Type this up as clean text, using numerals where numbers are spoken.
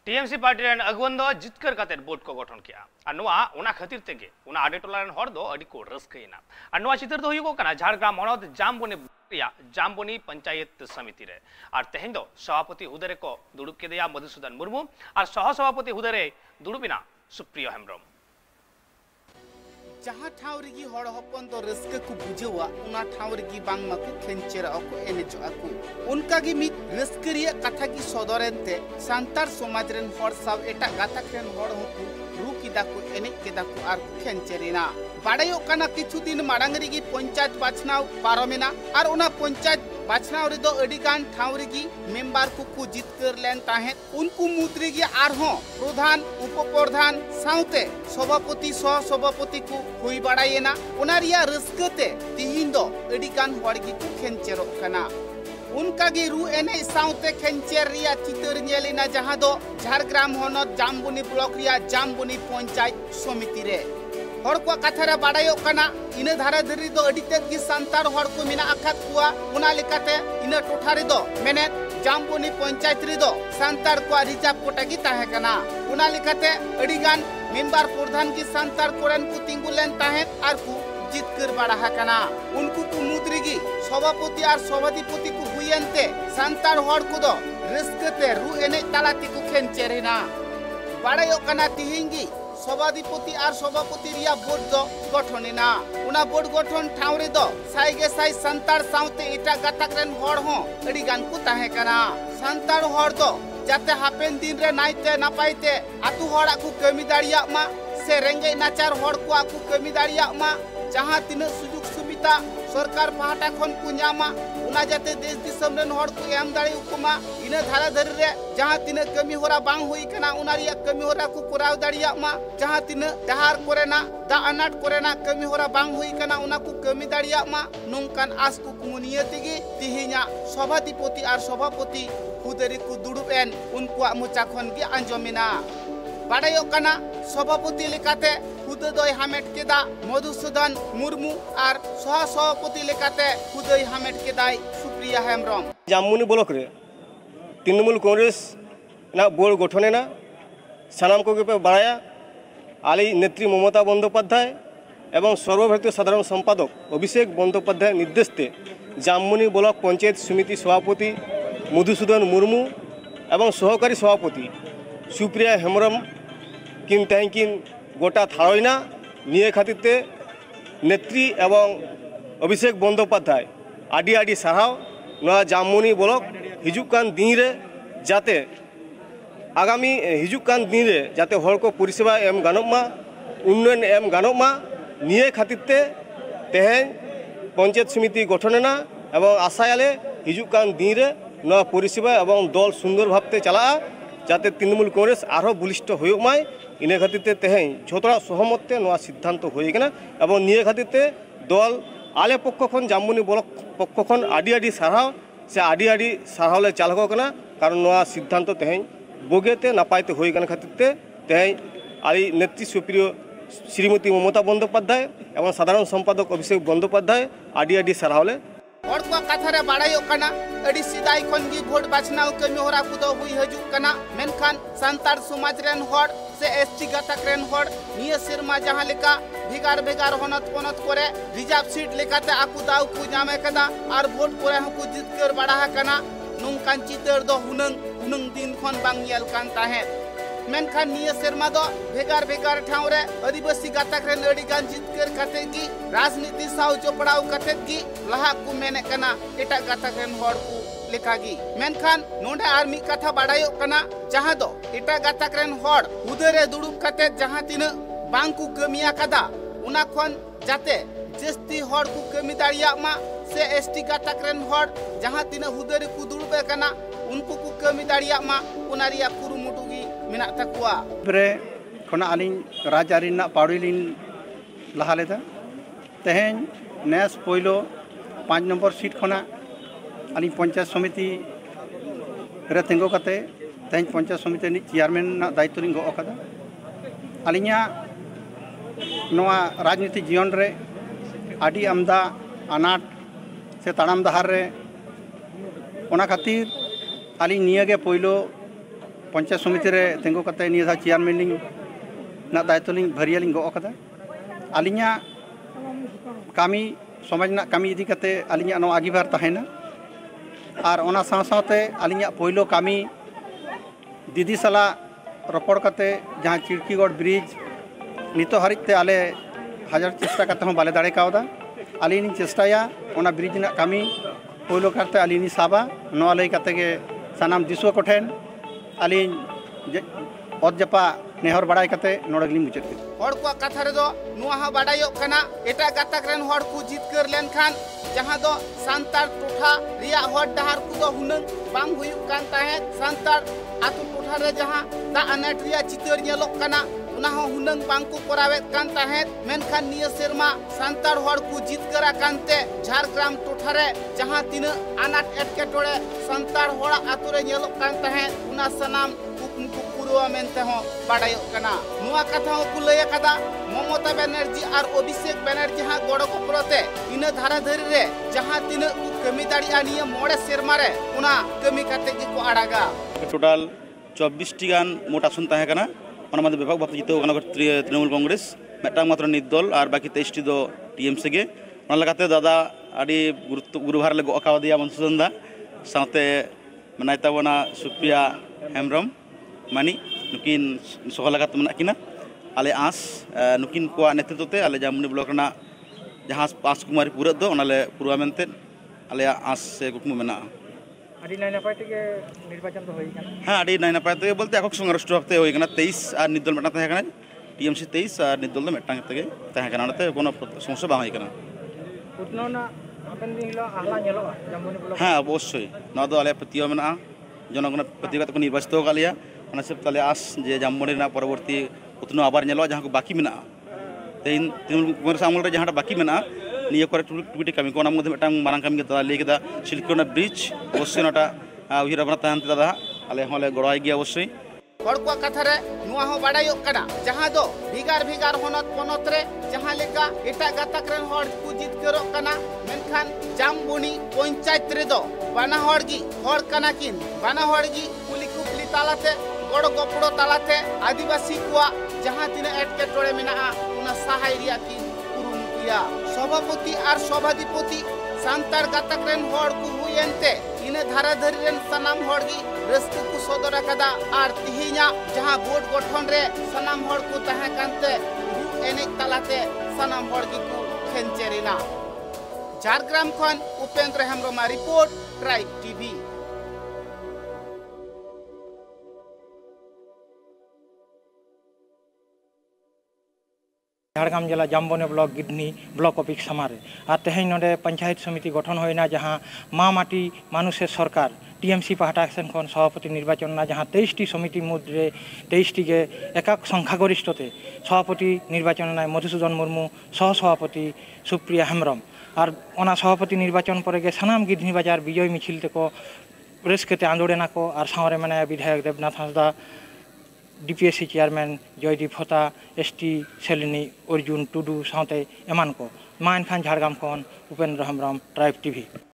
TMC party rain अगुवन दो जितकर काते board को गठन किया अनुवा उना खातिर तेगे उना आडे टोला रेन हर दो अडी को रस्कइना अनुवा चित्र दो हुयो कना झारग्राम हनद जामबनी पंचायत समिति रे और तेहें दो सभापति हुदरे को दुड़ुब के दिया मधुसूदन मुर्मू और सह सभापति हुदरे दुड़ुबिना सुप्रिय हेम्ब्रम जहाँ ठाव रेगी हड़ हपन तो रस्के को बुझेवा उना ठाव रेगी बांग मको खेंचेरा को एनेजो आकु उनका गी मित रस्करिया कथा की सदरेनते सांतार समाज रेन हड़ सब एटा गाथा रेन हड़ हकु रुकिदा को एने केदा को आर खेंचेरिना बाड़ायो कना किछु दिन माड़ांग रेगी पंचायत बाछनाव पारमेना और उना पंचायत बाछनाव रे दो अडिगान ठाव रेगी मेंबर को जितकर लेन ताहे उनको मुद्रेगी आरहो प्रधान उपप्रधान साउते सभापति सह सभापति को हुई बाड़ायेना उनारिया रस्कते तिहिन दो अडिगान हड़गी को खेंचेरो कना उनका गी रु एने साउते खेंचेर रिया चितर नेलिना जहां दो झारग्राम हनत जामबनी ब्लॉक रिया जामबनी पंचायत समिति रे हड़ को कथारे बाड़ायो कना इना धारा धरी दो अडिते गी सांतार हड़ को मिना अखात कुआ उना लेकाते इना टोठारे दो मेने जामबनी पंचायत रे दो सांतार को रिजार्व कोटा गी ताहे कना उना लेकाते अडिगान मेंबर प्रधान की सांतार कोरेन को तिंगुलेन ताहे आर को जितकर बाड़ा हकना उनको को मुद्रिगी सभापति और सभापति को हुयनते सांतार हड़ को दो रस्कते रु एने तालाती को खेंचेरिना बाड़ायो कना तिहिंगी सभापति और सभापति रिया बोर्ड दो गठनिना उना बोर्ड गठन ठावरे दो साइगे साइ संतार साउते इटा गताकरेन हड़ हो अडिगान को ताहे कना संतार हड़ दो जाते हापेन दिन रे नाइते नापाइते आतु हड़ा को कमी दाड़िया मा से रेंगे नाचार हड़ को आकु कमी दाड़िया मा जहां तीन सुजुग सुविधा सरकार पहाटा खन को न्यामा उना जाते देश दिसम रेन हड़ को एम दाड़ी उकुमा इना धारा धरी रे जहां तीन कमी होरा बांग हुई कना उना रिया कमी होरा को कोराव दाड़िया मा जहां तीन डहार कोरेना दा अनाट कोरेना कमी होरा बांग हुई कना उना को कमी दाड़िया मा नोंकान आस को कुमुनिया तिगी तिहिना सभापति और सभापति हुदरी को दुड़ुबेन उनको मोचा खन गी आंजमिना बाड़ायो कना सभापति लेकाते हुदय हामेट केदा मधुसूदन मुर्मू और सह सभापति लेकाते हुदय हामेट केदाय सुप्रिया हेम्ब्रम जामबनी ब्लॉक रे तृणमूल कांग्रेस ना बोर्ड गठनेना सानाम को पे बाड़ाया आली नेत्री ममता बंदोपाध्याय एवं सर्वभारतीय साधारण सम्पादक अभिषेक बंदोपाध्याय निर्देशते जामबनी ब्लॉक पंचायत समिति सभापति मधुसूदन मुर्मू एवं सहकारी सभापति सुप्रिया हेम्ब्रम किन तैंकिन गोटा थाड़ना निये खातिर नेत्री एवं अभिषेक बंदोपाध्याय आडी आडी साराव नवा जामबनी ब्लॉक हिजुकान दिन रे जाते आगामी हिजुकान दिन रे जाते हर को परिसेवा एम गानोमा उन्नयन एम गानोमा निये खातिर तेहें पंचायत समिति गठनेना एवं आशायाले हिजुकान दिन रे नवा परिसेवा एवं दल सुंदर भावते चला जाते तृणमूल कांग्रेस आरो बलिष्ठ होय इने खातिर तेहें झोतरा सहमते नवा सिद्धांत होय गना एवं निये खातिर दल आले पक्ष खन जामबनी ब्लॉक पक्ष खन आडी आडी साराव से आडी आडी सारावले चालको कना कारण नवा सिद्धांत तेहें बोगेते नापायते होय गना खातिर तेहें आली नेत्री सुप्रिय श्रीमती ममता बंदोपाध्याय एवं साधारण सम्पादक अभिषेक बंदोपाध्याय आडी आडी सारावले और को कथारे बाड़ायो कना अडी सिदाई खन गी भोट बाछनाव कमी होरा कुदो हुई हजू कना मेनखान सांतार समाज रेन हड़ से एसटी गतक रेन हड़ निये सिरमा जहां लेका भिगार भिगार होनत कोनत करे रिजर्व सीट लेकाते आकु दाव को जामे कदा और वोट करे हकु जितकर बाड़ा कना नुंकान चितर दो हुनंग दिन खन बांग येल कान ताहे मेनखान निये सिरमा दो भेगार भेगार ठाव रे आदिवासी गतक रेन अडिगान जितकर कते की राजनीति साव चोपड़ाव कते की लहा को मेने कना एटा गतक रेन हड़ को लेखागी मेनखान नोंडे आर मी कथा बाड़ायो कना जहां दो एटा गतक रेन हड़ उदरे दुड़ुब कते जहां तीन बांग को कमिया कदा उना खन जाते जस्ती हड़ को कमी दाड़िया मा से एसटी गतक रेन हड़ जहां तीन हुदरे को दुड़ुबे कना उनको को कमी दाड़िया मा उनारिया कुरुमुटुगी मिना तकुआ ब्रे खना आलिन राजारी ना पाड़ीलिन लहा लेदा तेहें नेस पोइलो 5 नंबर सीट खना आलिन पंचायत समिति रे तेंगो कते तेहें पंचायत समिति नि चेयरमैन ना दायित्व लिंग गो अकदा आलिया नवा राजनीति जीवन रे आडी आमदा अनाट से ताड़ाम डहार रे ओना खातिर आलिन निये गे पोइलो पंचायत समिति रे तेंगो कते निया धा चेयरमैन लिंग ना दायित्व लिंग भरिया लिंग गो कदा आलिया कामी समाज ना कामी इदी कते आलिया नो आगिबार तहेना और ओना साथ साथे आलिया पहिलो कामी दीदी सला रपड़ कते जहाँ चिड़कीगढ़ ब्रिज नितो हारिते आले हजार चेष्टा करते हूँ बाले दाड़े कावदा आलिनी चेष्टाया ओना ब्रिज ना कामी पहिलो करते आलिनी साबा नो लई कते के सानाम दिसुआ कोठेन आलिन अदजपा नेहर बड़ाई कते नोड़गली मुचाद के हड़ को कथा रे दो नुआ हा बाडायो कना एटा गातक रेन हड़ को जितकर लेन खान जहां दो सांतार टोठा रिया हड़ डहार को दो हुनंग बांग हुयु कान ताहे सांतार आतु टोठा रे जहां दा अनेट रिया चितर नेलोक कना उना हो हुनंग बांग को करावे कान ताहे मेनखान निया सेरमा सांतार हड़ को जितकरा कानते झारग्राम टोठा रे जहां तीन अनाट एटकेटोड़े सांतार हड़ा आतु रे नेलोक कान ताहे उना सनाम मेनते हो बाडायो कना नुआ कथा को लय कदा ममता बनर्जी और अभिषेक बनर्जी हा गड़ो को प्रते इन धारा धरी रे जहां तीन कमी दाड़िया निया मोड़े सेरमा रे उना कमी कते की को आड़ागा टोटाल 24 टी गान मोट आसन ताहे कना ओना मध्य विभाग बाप जितो कना तृणमूल कांग्रेस मेटा मात्र नित दल और बाकी 23 टी दो टीएमसी गे ओना लगाते दादा आडी गुरुवार ले गो अकाव दिया मनसुदन दा साथे मनाय ताबोना सुप्रिया हेमब्रम मानी नुकिन सोहलागत मना आले आस नुकिन को नेतृत्व ते आले जामुनी ब्लॉक ना जहां पास कुमारी पूरा दो ओनाले पूरा मेनते आले आस से कुकमु मेना आडी नाय नपाय तेगे निर्वाचन तो होई कना हां आडी नाय नपाय ते बोलते आको संग राष्ट्र हफ्ते होई कना 23 और निदल मेटा तहे कना टीएमसी 23 और निदल दो मेटा तेगे तहे कना नते कोनो समस्या बा होई कना उतनो ना अपन दिन हिलो आहला नेलो जामुनी ब्लॉक हां अवश्य ना दो आले पतियो मेना जनगण प्रतिगत को निर्वाचित हो गलिया हिसाब ताले आस जे जामुनी परवर्ती उतनो आबार नेलो जहां को बाकी मेना तेन तृणमूल आमल रे जहां बाकी मेना निया करे टुटी कमी को मध्य मेटांग मारांग कमी के लई केदा सिलकोना ब्रिज अवश्य नटा उहिरा बना ताहन दादा आले होले गड़ाई गया अवश्य हड़ को कथा रे नुआ हो बाडायो कना जहां दो भिगार भिगार होनत पोनत रे जहां लेका एटा गातक रेन हड़ को जित करो कना मेनखान जामबुनी पंचायत रे दो बाना हड़ गी हड़ कना किन बाना हड़ गी कुली कुपली तालाते गड़ गपड़ो तालाते आदिवासी को जहां तीन एटकेटोड़े मेना उना सहाय रिया की कुरुमुटिया सभापति और सभाधिपति सांतार गातक रेन हड़ को हुयेनते इन धारा धरी रेन सनाम हड़ गी रस्ते को सदर कदा और तिहिना जहां बोर्ड गठन रे सनाम हड़ को तहे कानते एने तालाते सनाम हड़ गी को खेंचेरिना झारग्राम खन Upendra Hembram report tribe TV Jhargram जिला जामबनी ब्लॉक गिडनी ब्लॉक ऑफिस समारे और तेहन नोडे पंचायत समिति गठन होना जहां मा माटी मानुषेर सरकार टीएमसी पाहटा सेन खन सभापति निर्वाचन ना जहां 23 टी समिति मुद्रे 23 टी के एकाक संख्यागरिष्ठते सभापति निर्वाचन ना मधुसूदन मुर्मू सह सभापति सुप्रिया हेमब्रम और ओना सभापति निर्वाचन पर के सानाम गिडनी बाजार विजय मिছিল को रेस्कते आंदोलना को और सावरे माने विधायक देवनाथ हांसदा डीपीएससी चेयरमैन जयदीप होता एसटी सेलिनी अर्जुन टुडू साथे एमान को मान खान झारग्राम खन उपेंद्र हेमब्रम ट्राइब टीवी।